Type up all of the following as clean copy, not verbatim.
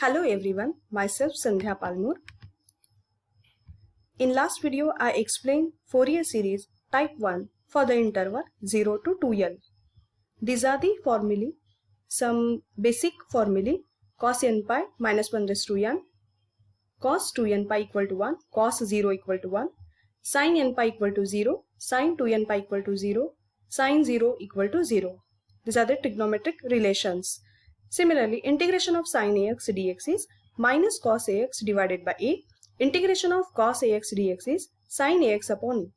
Hello everyone, myself Sandhya Palmur. In last video, I explained Fourier series type 1 for the interval 0 to 2L. These are the formulae, some basic formulae: cos n pi minus 1 raised to n, cos 2n pi equal to 1, cos 0 equal to 1, sin n pi equal to 0, sin 2n pi equal to 0, sin 0 equal to 0. These are the trigonometric relations. Similarly, integration of sin ax dx is minus cos ax divided by a. Integration of cos ax dx is sin ax upon e.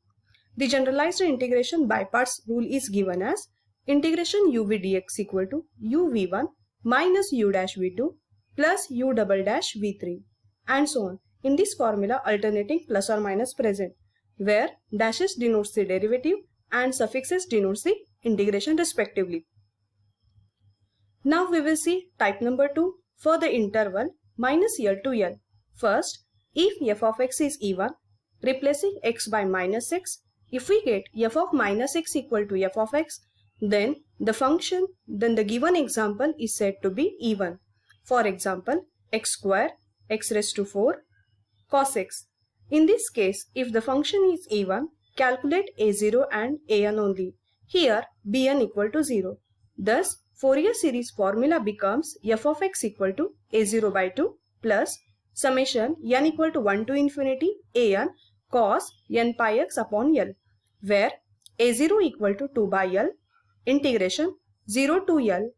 The generalized integration by parts rule is given as integration uv dx equal to uv1 minus u dash v2 plus u double dash v3 and so on. In this formula, alternating plus or minus present, where dashes denotes the derivative and suffixes denotes the integration respectively. Now we will see type number 2 for the interval minus L to L. First, if f of x is even, replacing x by minus x, if we get f of minus x equal to f of x, then the given example is said to be even. For example, x square, x raised to 4, cos x. In this case, if the function is even, calculate a0 and an only. Here, bn equal to 0. Thus, Fourier series formula becomes f of x equal to a0 by 2 plus summation n equal to 1 to infinity an cos n pi x upon L, where a0 equal to 2 by L, integration 0 to L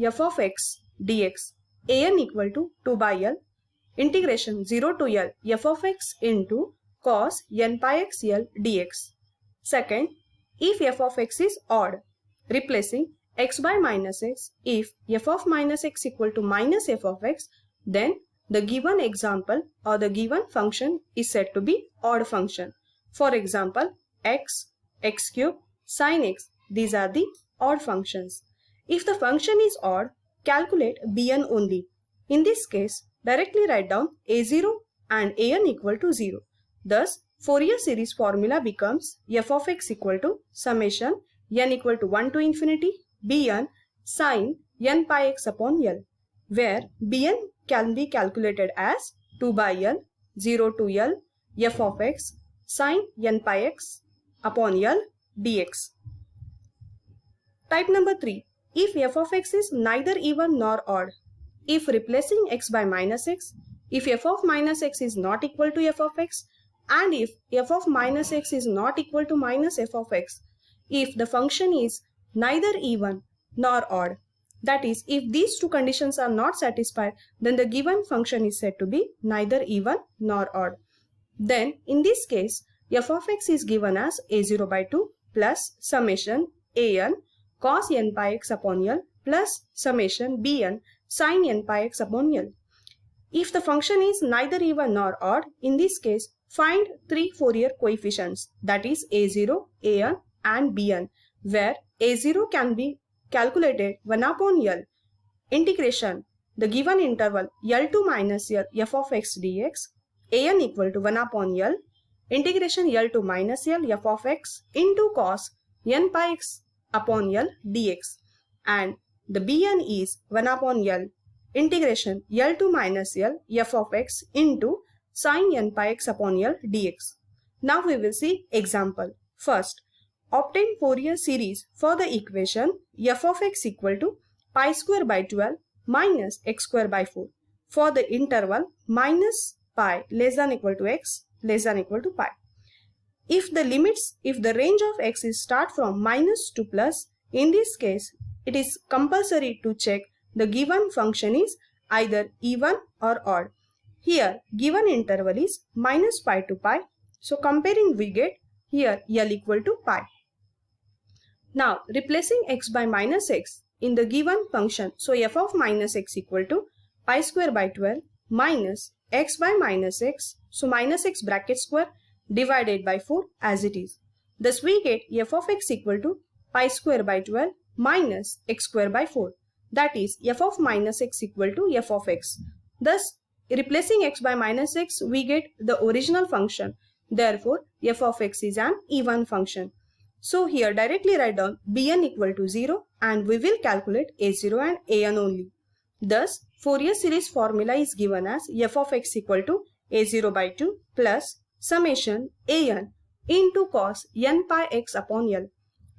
f of x dx, an equal to 2 by L, integration 0 to L f of x into cos n pi x L dx. Second, if f of x is odd, replacing x by minus x, if f of minus x equal to minus f of x, then the given example or the given function is said to be odd function. For example, x, x cube, sin x, these are the odd functions. If the function is odd, calculate bn only. In this case, directly write down a0 and an equal to 0. Thus, Fourier series formula becomes f of x equal to summation n equal to 1 to infinity bn sin n pi x upon L, where bn can be calculated as 2 by L, 0 to L, f of x sin n pi x upon L dx. Type number 3. If f of x is neither even nor odd, if replacing x by minus x, if f of minus x is not equal to f of x, and if f of minus x is not equal to minus f of x, if the function is neither even nor odd, that is, if these two conditions are not satisfied, then the given function is said to be neither even nor odd. Then, in this case, f of x is given as a0 by 2 plus summation an cos n pi x upon L plus summation bn sin n pi x upon L. If the function is neither even nor odd, in this case, find three Fourier coefficients, that is a0, an and bn, where a0 can be calculated 1 upon L, integration the given interval L to minus L f of x dx, an equal to 1 upon L, integration L to minus L f of x into cos n pi x upon L dx, and the bn is 1 upon L, integration L to minus L f of x into sin n pi x upon L dx. Now we will see example. First, obtain Fourier series for the equation f of x equal to pi square by 12 minus x square by 4 for the interval minus pi less than equal to x less than equal to pi. If the range of x is start from minus to plus, in this case, it is compulsory to check the given function is either even or odd. Here, given interval is minus pi to pi. So, comparing we get here L equal to pi. Now, replacing x by minus x in the given function, so f of minus x equal to pi square by 12 minus x by minus x, so minus x bracket square divided by 4 as it is. Thus, we get f of x equal to pi square by 12 minus x square by 4. That is, f of minus x equal to f of x. Thus, replacing x by minus x, we get the original function. Therefore, f of x is an even function. So here directly write down bn equal to 0 and we will calculate a0 and an only. Thus, Fourier series formula is given as f of x equal to a0 by 2 plus summation an into cos n pi x upon L,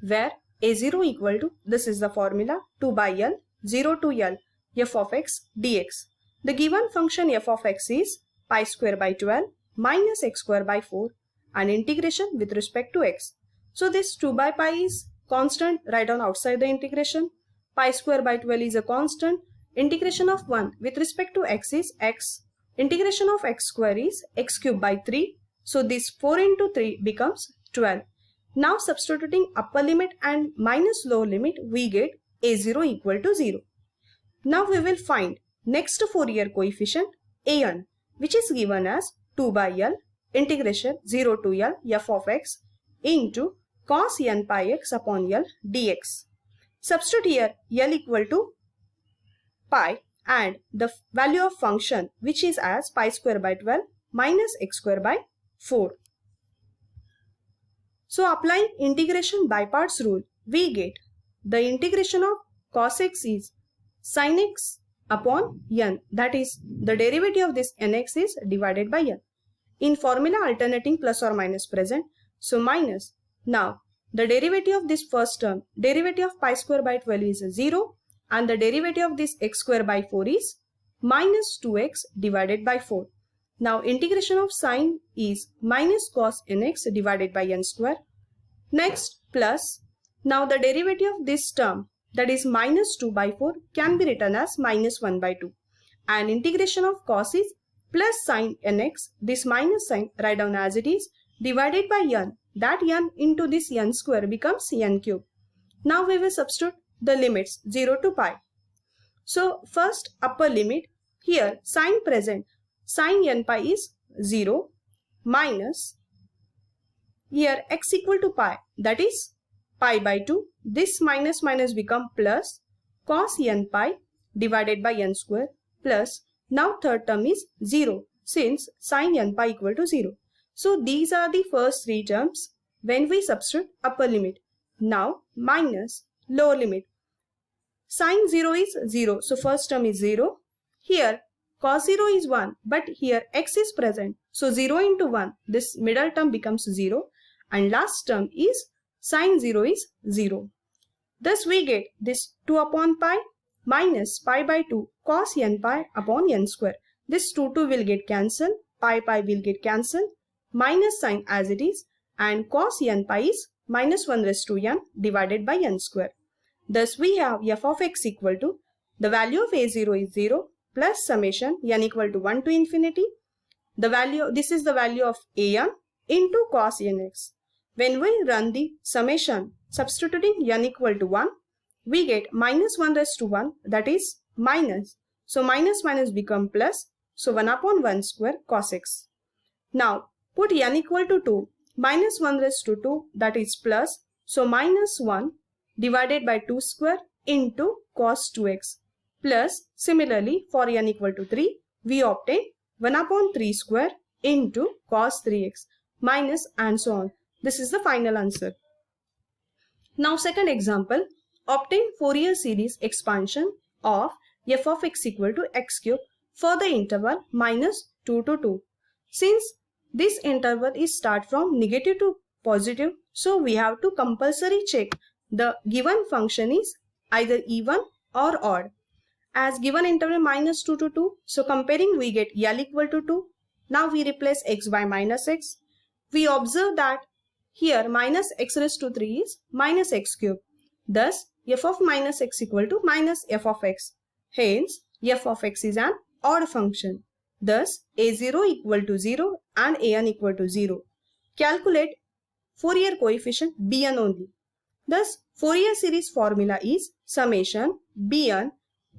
where a0 equal to, this is the formula, 2 by L, 0 to L, f of x dx. The given function f of x is pi square by 12 minus x square by 4 and integration with respect to x. So this 2 by pi is constant, write down outside the integration. Pi square by 12 is a constant. Integration of 1 with respect to x is x. Integration of x square is x cube by 3. So this 4 into 3 becomes 12. Now substituting upper limit and minus lower limit, we get a0 equal to 0. Now we will find next Fourier coefficient an, which is given as 2 by L integration 0 to L f of x into cos n pi x upon L dx. Substitute here L equal to pi and the value of function, which is as pi square by 12 minus x square by 4. So applying integration by parts rule, we get the integration of cos x is sin x upon n, that is the derivative of this nx is divided by n. In formula alternating plus or minus present, so minus. Now the derivative of this first term, derivative of pi square by 12 is 0 and the derivative of this x square by 4 is minus 2x divided by 4. Now integration of sin is minus cos nx divided by n square. Next plus, now the derivative of this term, that is minus 2 by 4, can be written as minus 1 by 2. And integration of cos is plus sin nx, this minus sign write down as it is, divided by n, that n into this n square becomes n cube. Now we will substitute the limits 0 to pi. So first upper limit, here sin present, sin n pi is 0 minus, here x equal to pi, that is pi by 2, this minus minus become plus cos n pi divided by n square plus, now third term is 0 since sin n pi equal to 0. So these are the first three terms when we substitute upper limit. Now minus lower limit. Sin 0 is 0, so first term is 0. Here cos 0 is 1, but here x is present, so 0 into 1, this middle term becomes 0 and last term is sin 0 is 0. Thus we get this 2 upon pi minus pi by 2 cos n pi upon n square. This 2 will get cancelled, pi will get cancelled, minus sign as it is, and cos n pi is minus 1 raised to n divided by n square. Thus we have f of x equal to, the value of a0 is 0 plus summation n equal to 1 to infinity. The value, this is the value of an into cos nx. When we run the summation substituting n equal to 1, we get minus 1 raised to 1, that is minus. So minus minus become plus. So 1 upon 1 square cos x. Now put n equal to 2, minus 1 raised to 2, that is plus. So minus 1 divided by 2 square into cos 2x plus, similarly for n equal to 3, we obtain 1 upon 3 square into cos 3x minus and so on. This is the final answer. Now second example, obtain Fourier series expansion of f of x equal to x cube for the interval minus 2 to 2. Since this interval is start from negative to positive, so we have to compulsory check the given function is either even or odd. As given interval minus 2 to 2, so comparing we get L equal to 2. Now we replace x by minus x. We observe that here minus x raised to 3 is minus x cube. Thus f of minus x equal to minus f of x. Hence f of x is an odd function. Thus a0 equal to 0 and an equal to 0. Calculate Fourier coefficient bn only. Thus Fourier series formula is summation bn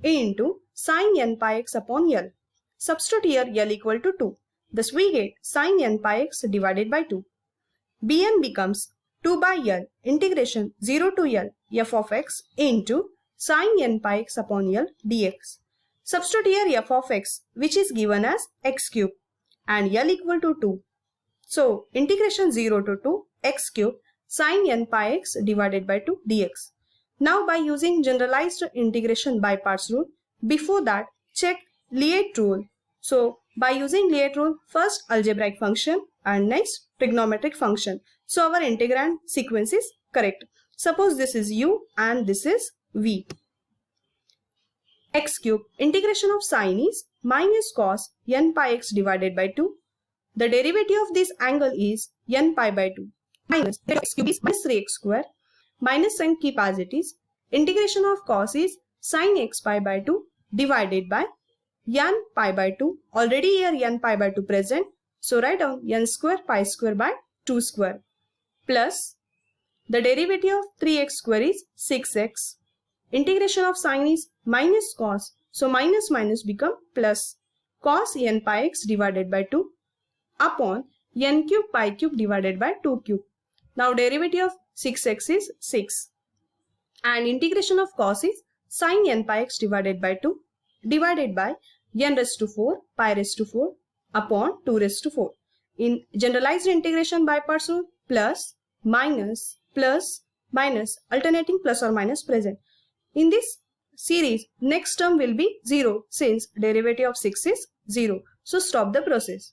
into sin n pi x upon L. Substitute here L equal to 2. Thus we get sin n pi x divided by 2. bn becomes 2 by L integration 0 to L f of x into sin n pi x upon L dx. Substitute here f of x, which is given as x cube, and L equal to 2. So integration 0 to 2 x cube sin n pi x divided by 2 dx. Now by using generalized integration by parts rule, before that, check Lie rule. So by using Lie rule, first algebraic function and next trigonometric function. So our integrand sequence is correct. Suppose this is u and this is v. X cube, integration of sine is minus cos n pi x divided by 2. The derivative of this angle is n pi by 2. Minus x cube is minus 3x square. Minus sign keep as it is. Integration of cos is sin x pi by 2 divided by n pi by 2. Already here n pi by 2 present. So write down n square pi square by 2 square. Plus the derivative of 3x square is 6x. Integration of sine is minus cos. So minus minus become plus cos n pi x divided by 2 upon n cube pi cube divided by 2 cube. Now derivative of 6x is 6. And integration of cos is sin n pi x divided by 2 divided by n raised to 4 pi raised to 4 upon 2 raised to 4. In generalized integration by parts rule, plus minus alternating plus or minus present. In this series, next term will be 0 since derivative of 6 is 0. So stop the process.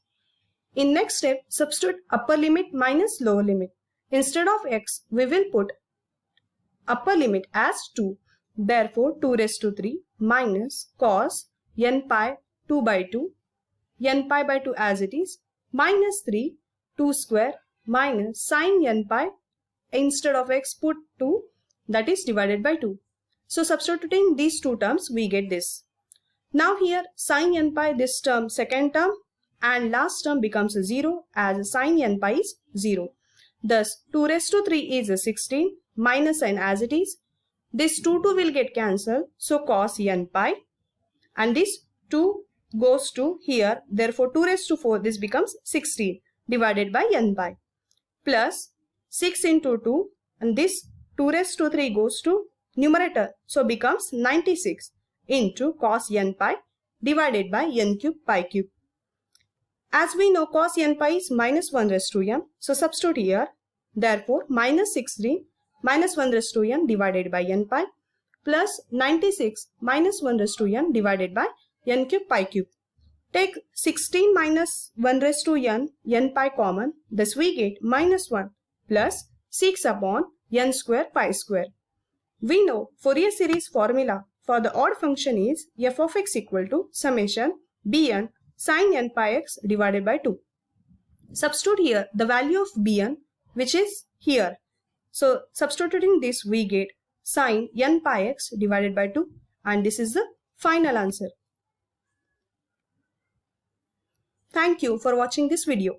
In next step, substitute upper limit minus lower limit. Instead of x, we will put upper limit as 2. Therefore, 2 raised to 3 minus cos n pi 2 by 2, n pi by 2 as it is, minus 3, 2 square minus sin n pi, instead of x put 2, that is divided by 2. So substituting these two terms, we get this. Now here sin n pi, this term second term and last term becomes 0 as sin n pi is 0. Thus 2 raised to 3 is 16 minus sign as it is. This 2 will get cancelled. So cos n pi and this 2 goes to here. Therefore 2 raised to 4 this becomes 16 divided by n pi plus 6 into 2 and this 2 raised to 3 goes to numerator. So becomes 96 into cos n pi divided by n cube pi cube. As we know cos n pi is minus 1 raised to n. So substitute here. Therefore minus 16 minus 1 raised to n divided by n pi plus 96 minus 1 raised to n divided by n cube pi cube. Take 16 minus 1 raised to n pi common. Thus we get minus 1 plus 6 upon n square pi square. We know Fourier series formula for the odd function is f of x equal to summation bn sin n pi x divided by 2. Substitute here the value of bn which is here. So substituting this we get sin n pi x divided by 2 and this is the final answer. Thank you for watching this video.